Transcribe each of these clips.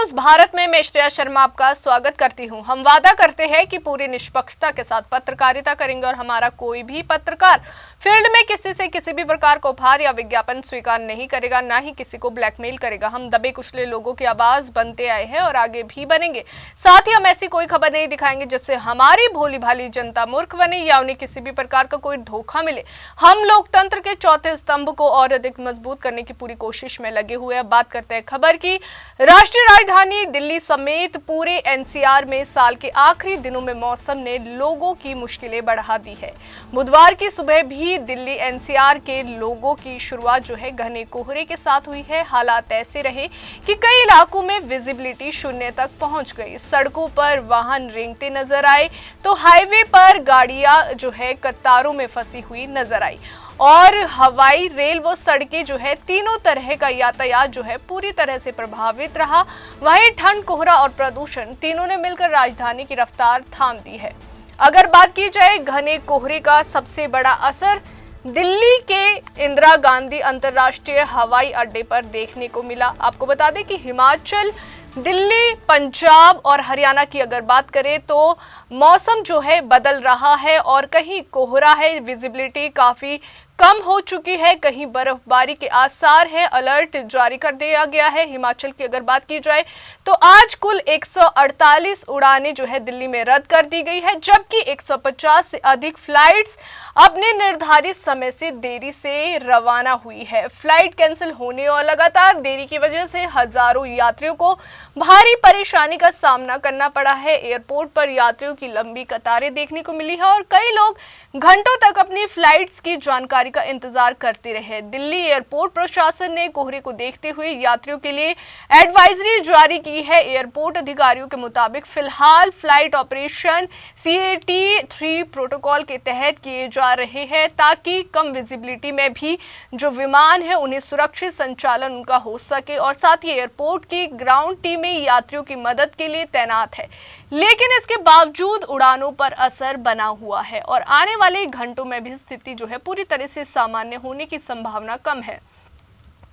News Bharat में मैं श्रेया शर्मा आपका स्वागत करती हूं। हम वादा करते हैं कि पूरी निष्पक्षता के साथ पत्रकारिता करेंगे और हमारा कोई भी पत्रकार फील्ड में किसी से किसी भी प्रकार का उपहार या विज्ञापन स्वीकार नहीं करेगा, ना ही किसी को ब्लैकमेल करेगा। हम दबे कुचले लोगों की आवाज बनते आए हैं और आगे भी बनेंगे। साथ ही हम ऐसी कोई खबर नहीं दिखाएंगे जिससे हमारी भोली भाली जनता मूर्ख बने या उन्हें किसी भी प्रकार का कोई धोखा मिले। हम लोकतंत्र के चौथे स्तंभ को और अधिक मजबूत करने की पूरी कोशिश में लगे हुए हैं। बात करते हैं खबर की। राष्ट्रीय राजधानी दिल्ली समेत पूरे एनसीआर में साल के आखिरी दिनों में मौसम ने लोगों की मुश्किलें बढ़ा दी है। बुधवार की सुबह भी दिल्ली एनसीआर के लोगों की शुरुआत जो है घने कोहरे के साथ हुई है। हालात ऐसे रहे कि कई इलाकों में विजिबिलिटी शून्य तक पहुंच गई। सड़कों पर वाहन रेंगते नजर आए तो हाईवे पर गाड़ियां जो है कतारों में फंसी हुई नजर आई और हवाई, रेल व सड़कें जो है तीनों तरह का यातायात जो है पूरी तरह से प्रभावित रहा। वहीं ठंड, कोहरा और प्रदूषण तीनों ने मिलकर राजधानी की रफ्तार थाम दी है। अगर बात की जाए घने कोहरे का सबसे बड़ा असर दिल्ली के इंदिरा गांधी अंतर्राष्ट्रीय हवाई अड्डे पर देखने को मिला। आपको बता दें कि हिमाचल, दिल्ली, पंजाब और हरियाणा की अगर बात करें तो मौसम जो है बदल रहा है और कहीं कोहरा है, विजिबिलिटी काफी कम हो चुकी है, कहीं बर्फबारी के आसार है, अलर्ट जारी कर दिया गया है। हिमाचल की अगर बात की जाए तो आज कुल 148 उड़ानें जो है दिल्ली में रद्द कर दी गई है, जबकि 150 से अधिक फ्लाइट्स अपने निर्धारित समय से देरी से रवाना हुई है। फ्लाइट कैंसिल होने और लगातार देरी की वजह से हजारों यात्रियों को भारी परेशानी का सामना करना पड़ा है। एयरपोर्ट पर यात्रियों की लंबी कतारें देखने को मिली है और कई लोग घंटों तक अपनी फ्लाइट्स की जानकारी का इंतजार करते रहे। दिल्ली एयरपोर्ट प्रशासन ने कोहरे को देखते हुए यात्रियों के लिए एडवाइजरी जारी की है। एयरपोर्ट अधिकारियों के मुताबिक फिलहाल फ्लाइट ऑपरेशन CAT3 प्रोटोकॉल के तहत किए जा रहे हैं ताकि कम विजिबिलिटी में भी जो विमान है उन्हें सुरक्षित संचालन उनका हो सके और साथ ही एयरपोर्ट की ग्राउंड टीमें यात्रियों की मदद के लिए तैनात है। लेकिन इसके बावजूद उड़ानों पर असर बना हुआ है और आने वाले घंटों में भी स्थिति जो है पूरी तरह से सामान्य होने की संभावना कम है।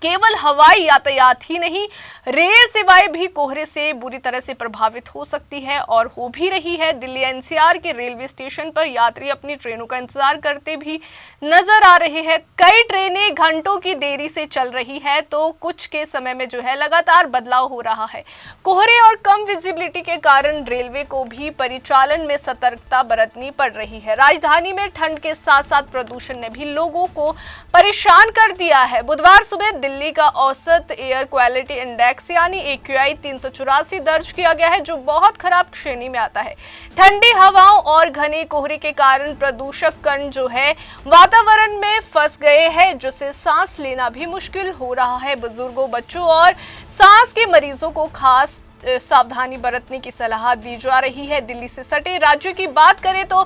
केवल हवाई यातायात ही नहीं, रेल सेवाएं भी कोहरे से बुरी तरह से प्रभावित हो सकती है और हो भी रही है। दिल्ली एनसीआर के रेलवे स्टेशन पर यात्री अपनी ट्रेनों का इंतजार करते भी नजर आ रहे हैं। कई ट्रेनें घंटों की देरी से चल रही है तो कुछ के समय में जो है लगातार बदलाव हो रहा है। कोहरे और कम विजिबिलिटी के कारण रेलवे को भी परिचालन में सतर्कता बरतनी पड़ रही है। राजधानी में ठंड के साथ साथ प्रदूषण ने भी लोगों को परेशान कर दिया है। बुधवार सुबह दिल्ली का औसत एयर क्वालिटी इंडेक्स यानी AQI 384 दर्ज किया गया है, जो बहुत खराब श्रेणी में आता है। ठंडी हवाओं और घने कोहरे के कारण प्रदूषक कण जो है वातावरण में फंस गए हैं, जिससे सांस लेना भी मुश्किल हो रहा है। बुजुर्गों, बच्चों और सांस के मरीजों को खास सावधानी बरतने की सलाह दी जा रही है। दिल्ली से सटे राज्यों की बात करें तो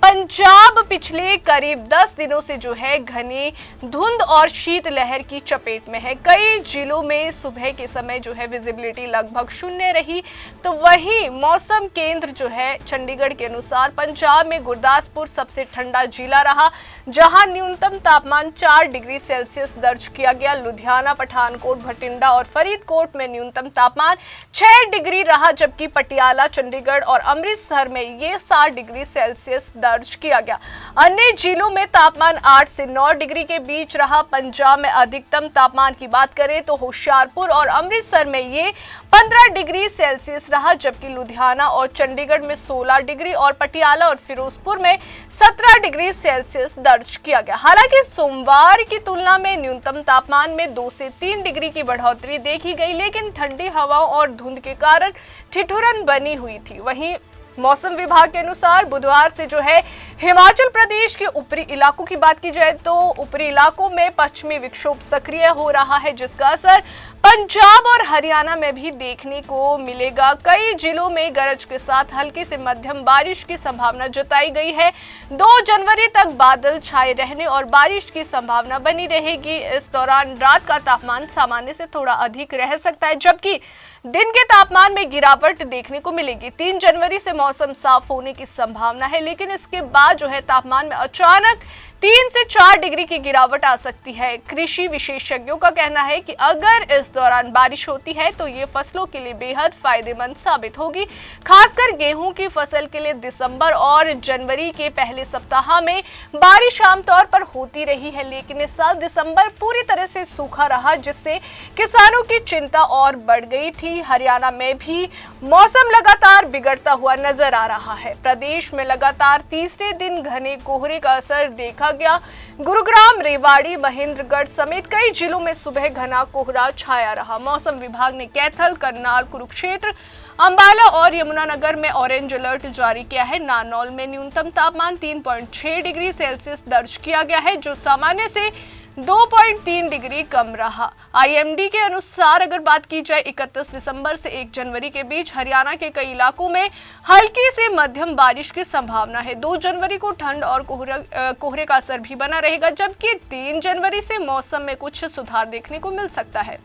पंजाब पिछले करीब 10 दिनों से जो है घनी धुंध और शीत लहर की चपेट में है। कई जिलों में सुबह के समय जो है विजिबिलिटी लगभग शून्य रही। तो वहीं मौसम केंद्र जो है चंडीगढ़ के अनुसार पंजाब में गुरदासपुर सबसे ठंडा जिला रहा, जहां न्यूनतम तापमान 4 डिग्री सेल्सियस दर्ज किया गया। लुधियाना, पठानकोट, भटिंडा और फरीदकोट में न्यूनतम तापमान 6 डिग्री रहा, जबकि पटियाला, चंडीगढ़ और अमृतसर में ये 7 डिग्री सेल्सियस दर्ज किया गया। अन्य जिलों में तापमान 8 से 9 डिग्री के बीच रहा। पंजाब में अधिकतम तापमान की बात करें तो होशियारपुर और अमृतसर में ये 15 डिग्री सेल्सियस रहा, जबकि लुधियाना और चंडीगढ़ में 16 डिग्री और पटियाला और फिरोजपुर में 17 डिग्री सेल्सियस दर्ज किया गया। हालांकि सोमवार की तुलना में न्यूनतम तापमान में 2 से 3 डिग्री की बढ़ोतरी देखी गई, लेकिन ठंडी हवाओं और धुंध के कारण ठिठुरन बनी हुई थी। वहीं मौसम विभाग के अनुसार बुधवार से जो है हिमाचल प्रदेश के ऊपरी इलाकों की बात की जाए तो ऊपरी इलाकों में पश्चिमी विक्षोभ सक्रिय हो रहा है, जिसका असर पंजाब और हरियाणा में भी देखने को मिलेगा। कई जिलों में गरज के साथ हल्की से मध्यम बारिश की संभावना जताई गई है। 2 जनवरी तक बादल छाए रहने और बारिश की संभावना बनी रहेगी। इस दौरान रात का तापमान सामान्य से थोड़ा अधिक रह सकता है, जबकि दिन के तापमान में गिरावट देखने को मिलेगी। 3 जनवरी से मौसम साफ होने की संभावना है, लेकिन इसके बाद जो है तापमान में अचानक 3 से 4 डिग्री की गिरावट आ सकती है। कृषि विशेषज्ञों का कहना है कि अगर इस दौरान बारिश होती है तो ये फसलों के लिए बेहद फायदेमंद साबित होगी। खासकर गेहूं की फसल के लिए दिसंबर और जनवरी के पहले सप्ताह में बारिश आमतौर पर होती रही है, लेकिन इस साल दिसंबर पूरी तरह से सूखा रहा, जिससे किसानों की चिंता और बढ़ गई थी। हरियाणा में भी मौसम लगातार बिगड़ता हुआ नजर आ रहा है। प्रदेश में लगातार तीसरे दिन घने कोहरे का असर देखा गया। गुरुग्राम, रेवाड़ी, महेंद्रगढ़ समेत कई जिलों में सुबह घना कोहरा छाया रहा। मौसम विभाग ने कैथल, करनाल, कुरुक्षेत्र, अंबाला और यमुनानगर में ऑरेंज अलर्ट जारी किया है। नारनौल में न्यूनतम तापमान 3.6 डिग्री सेल्सियस दर्ज किया गया है, जो सामान्य से 2.3 डिग्री कम रहा। आईएमडी के अनुसार अगर बात की जाए 31 दिसंबर से 1 जनवरी के बीच हरियाणा के कई इलाकों में हल्की से मध्यम बारिश की संभावना है। 2 जनवरी को ठंड और कोहरे का असर भी बना रहेगा, जबकि 3 जनवरी से मौसम में कुछ सुधार देखने को मिल सकता है।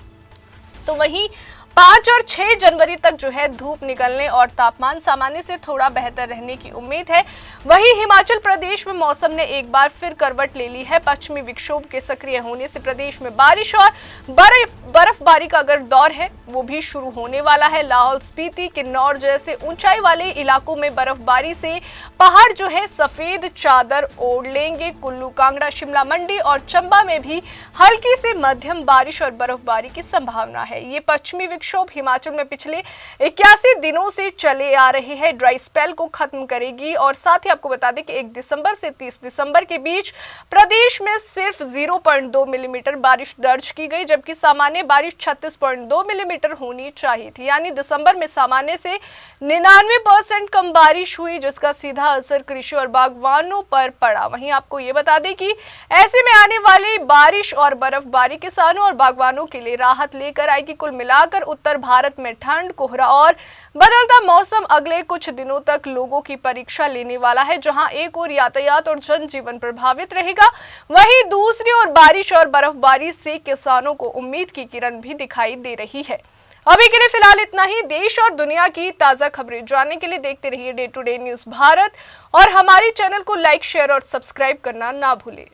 तो वहीं 5 और 6 जनवरी तक जो है धूप निकलने और तापमान सामान्य से थोड़ा बेहतर रहने की उम्मीद है। वहीं हिमाचल प्रदेश में मौसम ने एक बार फिर करवट ले ली है। पश्चिमी विक्षोभ के सक्रिय होने से प्रदेश में बारिश और बर्फबारी का अगर दौर है वो भी शुरू होने वाला है। लाहौल स्पीति, किन्नौर जैसे ऊंचाई वाले इलाकों में बर्फबारी से पहाड़ जो है सफेद चादर ओढ़ लेंगे। कुल्लू, कांगड़ा, शिमला, मंडी और चंबा में भी हल्की से मध्यम बारिश और बर्फबारी की संभावना है। ये पश्चिमी विक्षोभ हिमाचल में पिछले 81 दिनों से चले आ रहे हैं, ड्राई स्पेल को खत्म करेगी। और साथ ही आपको बता दें कि 1 दिसंबर से 30 दिसंबर के बीच प्रदेश में सिर्फ 0.2 मिलीमीटर बारिश दर्ज की गई, जबकि सामान्य बारिश 36.2 मिलीमीटर होनी चाहिए थी। यानी दिसंबर में सामान्य से 99% कम बारिश हुई, जिसका सीधा असर कृषि और बागवानों पर पड़ा। वहीं आपको ये बता दें कि ऐसे में आने वाली बारिश और बर्फबारी किसानों और बागवानों के लिए राहत लेकर आएगी। कुल मिलाकर उत्तर भारत में ठंड, कोहरा और बदलता मौसम अगले कुछ दिनों तक लोगों की परीक्षा लेने वाला है। जहां एक ओर यातायात और जनजीवन प्रभावित रहेगा, वहीं दूसरी ओर बारिश और बर्फबारी से किसानों को उम्मीद की किरण भी दिखाई दे रही है। अभी के लिए फिलहाल इतना ही। देश और दुनिया की ताजा खबरें जानने के लिए देखते रहिए day to day news Bharat और हमारे चैनल को लाइक, शेयर और सब्सक्राइब करना ना भूलें।